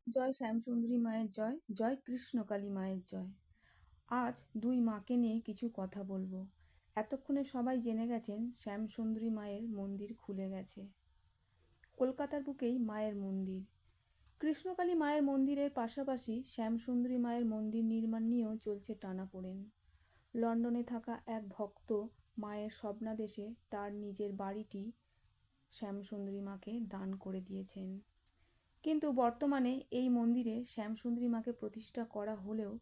জয় শ্যামসুন্দরী মায়ের জয়, জয় কৃষ্ণকালী মায়ের জয়। আজ দুই মাকে নিয়ে কিছু কথা বলবো। এতক্ষণে সবাই জেনে গেছেন শ্যামসুন্দরী মায়ের মন্দির খুলে গেছে। কলকাতার বুকেই মায়ের মন্দির। কৃষ্ণকালী মায়ের মন্দিরের পাশাপাশি শ্যামসুন্দরী মায়ের মন্দির নির্মাণ নিয়েও চলছে টানাপোড়েন। লন্ডনে থাকা এক ভক্ত মায়ের স্বপ্নাদেশে তার নিজের বাড়িটি শ্যামসুন্দরী মাকে দান করে দিয়েছেন। কিন্তু বর্তমানে এই মন্দিরে শ্যামসুন্দরী মাকে প্রতিষ্ঠা করা হলেও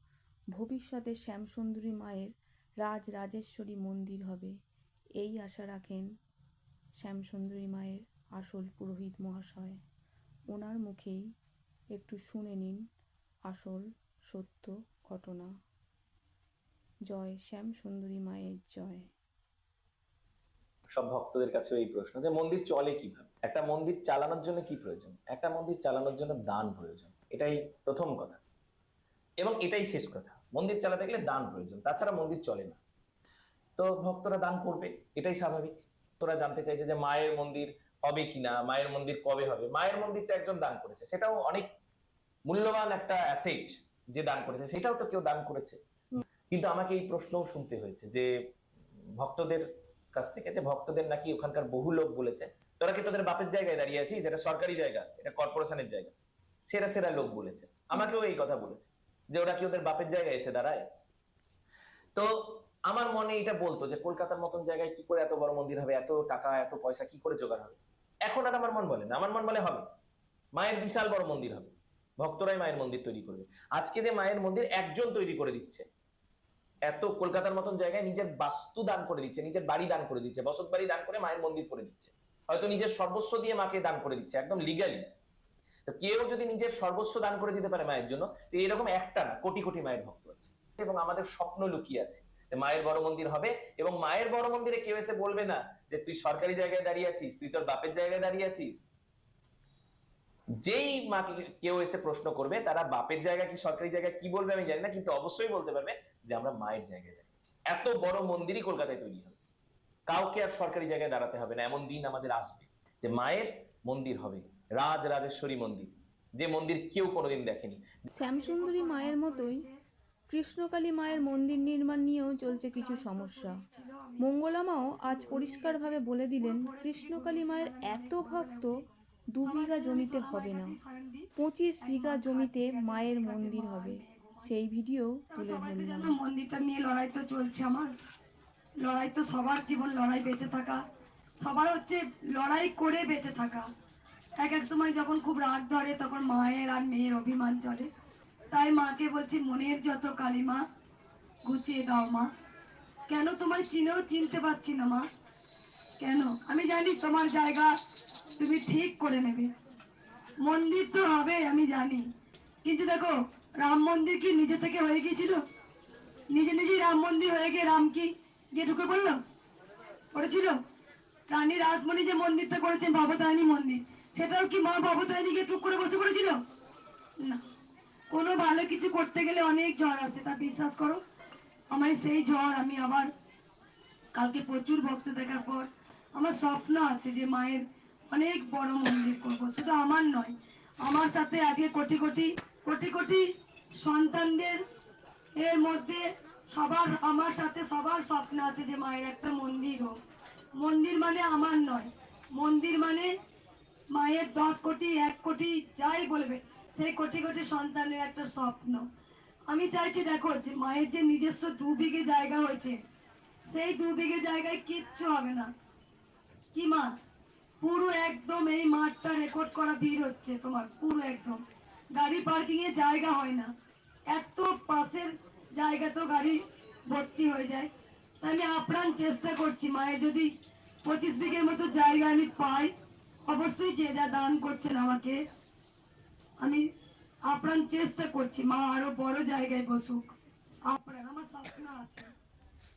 ভবিষ্যতে শ্যামসুন্দরী মায়ের রাজরাজেশ্বরী মন্দির হবে, এই আশা রাখেন শ্যামসুন্দরী মায়ের আসল পুরোহিত মহাশয়। ওনার মুখেই একটু শুনে নিন আসল সত্য ঘটনা। জয় শ্যামসুন্দরী মায়ের জয়। সব ভক্তদের কাছে এই প্রশ্ন যে মন্দির চলে কিভাবে, একটা মন্দির চালানোর জন্য কি প্রয়োজন? একটা মন্দির চালানোর জন্য দান প্রয়োজন, এটাই প্রথম কথা এবং এটাই শেষ কথা। মন্দির চালাতে গেলে দান প্রয়োজন, তাছাড়া মন্দির চলে না। তো ভক্তরা দান করবে, এটাই স্বাভাবিক। তোরা জানতে চাইছে যে মায়ের মন্দির হবে কিনা, মায়ের মন্দির কবে হবে। মায়ের মন্দিরটা একজন দান করেছে, সেটাও অনেক মূল্যবান একটা অ্যাসেট যে দান করেছে, সেটাও তো কেউ দান করেছে। কিন্তু আমাকে এই প্রশ্নও শুনতে হয়েছে যে ভক্তদের কাছ থেকে, যে ভক্তদের নাকি ওখানকার বহু লোক বলেছে তোরা কি তোদের বাপের জায়গায় দাঁড়িয়ে আছিস, এটা সরকারি জায়গা, এটা কর্পোরেশনের জায়গা। সেরা সেরা লোক বলেছে, আমাকেও এই কথা বলেছে যে ওরা কি ওদের বাপের জায়গায় এসে দাঁড়ায়। তো আমার মনে এটা বলতো যে কলকাতার মতন জায়গায় কি করে এত বড় মন্দির হবে, এত টাকা এত পয়সা কি করে জোগাড় হবে। এখন আর আমার মন বলে না, আমার মন বলে হবে, মায়ের বিশাল বড় মন্দির হবে, ভক্তরাই মায়ের মন্দির তৈরি করবে। আজকে যে মায়ের মন্দির একজন তৈরি করে দিচ্ছে, এত কলকাতার মতন জায়গায় নিজের বাস্তু দান করে দিচ্ছে, নিজের বাড়ি দান করে দিচ্ছে, বসত বাড়ি দান করে মায়ের মন্দির করে দিচ্ছে, হয়তো নিজের সর্বস্ব দিয়ে মাকে দান করে দিচ্ছে একদম লিগালি। তো কেউ যদি নিজের সর্বস্ব দান করে দিতে পারে মায়ের জন্য, তো এরকম একটা না কোটি কোটি মায়ের ভক্ত আছে এবং আমাদের স্বপ্ন লুকিয়ে আছে মায়ের বড় মন্দির হবে। এবং মায়ের বড় মন্দিরে কেউ এসে বলবে না যে তুই সরকারি জায়গায় দাঁড়িয়ে আছিস, তুই তোর বাপের জায়গায় দাঁড়িয়ে আছিস। যেই মাকে কেউ এসে প্রশ্ন করবে, তারা বাপের জায়গা কি সরকারি জায়গা কি বলবে আমি জানি না, কিন্তু অবশ্যই বলতে পারবে যে আমরা মায়ের জায়গায় দাঁড়িয়েছি। এত বড় মন্দিরই কলকাতায় তৈরি হবে, কাউকে আর সরকারি জায়গায় দাঁড়াতে হবে না। এমন দিন আমাদের আসবে যে মায়ের মন্দির হবে, রাজরাজেশ্বরী মন্দির, যে মন্দির কেউ কোনোদিন দেখেনি। শ্যামসুন্দরী মায়ের মতোই কৃষ্ণকালী মায়ের মন্দির নির্মাণ নিয়েও চলছে কিছু সমস্যা। মঙ্গলামাও আজ পরিষ্কারভাবে বলে দিলেন কৃষ্ণকালী মায়ের এত ভক্ত 2 বিঘা জমিতে হবে না, 25 বিঘা জমিতে মায়ের মন্দির হবে। সেই ভিডিও তুলে ধরলাম। মন্দিরটা নিয়ে লড়াই তো চলছে আমার। লড়াই তো সবার জীবন, লড়াই বেঁচে থাকা সবার হচ্ছে, লড়াই করে বেঁচে থাকা। এক এক সময় যখন খুব রাগ ধরে তখন মায়ের আর মেয়ের অভিমান চলে। তাই মাকে বলছি মনের যত কালিমা গুছিয়ে দাও মা। কেন তোমায় চিনেও চিনতে পারছি না মা, কেন? আমি জানি তোমার জায়গা তুমি ঠিক করে নেবে, মন্দির তো হবে আমি জানি। কিন্তু দেখো, রাম মন্দির কি নিজে থেকে হয়ে গিয়েছিল? নিজে নিজেই রাম মন্দির হয়ে গিয়ে রাম কি গিয়ে ঢুকে পড়লো? করেছিল? রানী রাসমণি যে মন্দিরটা করেছেন ভবতারিণী মন্দির, সেটাও কি মা ভবতারিণী গিয়ে টুক করে বসে করেছিল? না। কোনো ভালো কিছু করতে গেলে অনেক ঝড় আসে, তা বিশ্বাস করো। আমার সেই ঝড় আমি আবার কালকে প্রচুর ভক্ত দেখার পর আমার স্বপ্ন আছে যে মায়ের অনেক বড় মন্দির করবো। শুধু আমার নয়, আমার সাথে আজকে কোটি কোটি কোটি কোটি সন্তানদের এর মধ্যে সবার, আমার সাথে সবার স্বপ্ন আছে যে মায়ের একটা মন্দির হোক। মন্দির মানে আমার নয়, মন্দির মানে মায়ের 10 কোটি 1 কোটি যাই বলবে, সেই কোটি কোটি সন্তানের একটা স্বপ্ন। আমি চাইছি দেখো যে মায়ের যে নিজস্ব 2 বিঘে জায়গা হয়েছে, সেই 2 বিঘে জায়গায় কিচ্ছু হবে না। কি মা? পুরো একদম এই মাঠটা রেকর্ড করা ভিড় হচ্ছে তোমার, পুরো একদম গাড়ি পার্কিং এর জায়গা হয় না, এত পাশের জায়গা তো গাড়ি ভর্তি হয়ে যায়। তাই আমি আপ্রাণ চেষ্টা করছি মায়ের যদি 25 বিঘের মতো জায়গা আমি পাই, অবশ্যই যে যা দান করছেন আমাকে, আমি আপ্রাণ চেষ্টা করছি মা আরো বড় জায়গায় বসুক। আপ্রাণ আমার স্বপ্ন আছে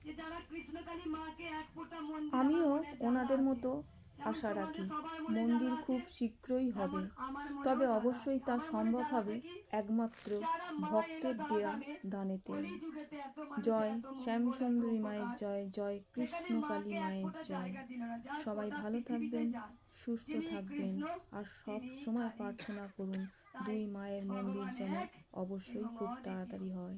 যে যারা কৃষ্ণকালী মাকে এক ফোঁটা মন দিয়ে আমার আমিও মনে জ্বালা ওনাদের আছে, মতো যেমন আশা রাখি তোমাদের সবার মনে মন্দির জ্বালা আছে, খুব শীঘ্রই হবে, তেমন আমার মনেও তবে জ্বালা অবশ্যই আছে। তা আমার মনে সম্ভব জ্বালা হবে থাকি একমাত্র যারা মা এলো ভক্তের ধরা দেয়া ধামে, দানেতে। কলি যুগেতে এত মানুষের জয় এত মঙ্গল এত শ্যামসুন্দরী মায়ের উপকার, জয়, জয় সেখানে কৃষ্ণকালী মাকে এক মায়ের ফোঁটা জয়। জায়গা দিল না। যার সবাই গোটা ভালো পৃথিবীতে থাকবেন, যান, সুস্থ যিনি থাকবেন কৃষ্ণ আর সব তিনি সময় কালী। প্রার্থনা করুন দুই মায়ের মন্দির ভগবান যেন এক অবশ্যই এবং খুব অদ্বিতীয়। তাড়াতাড়ি হয়।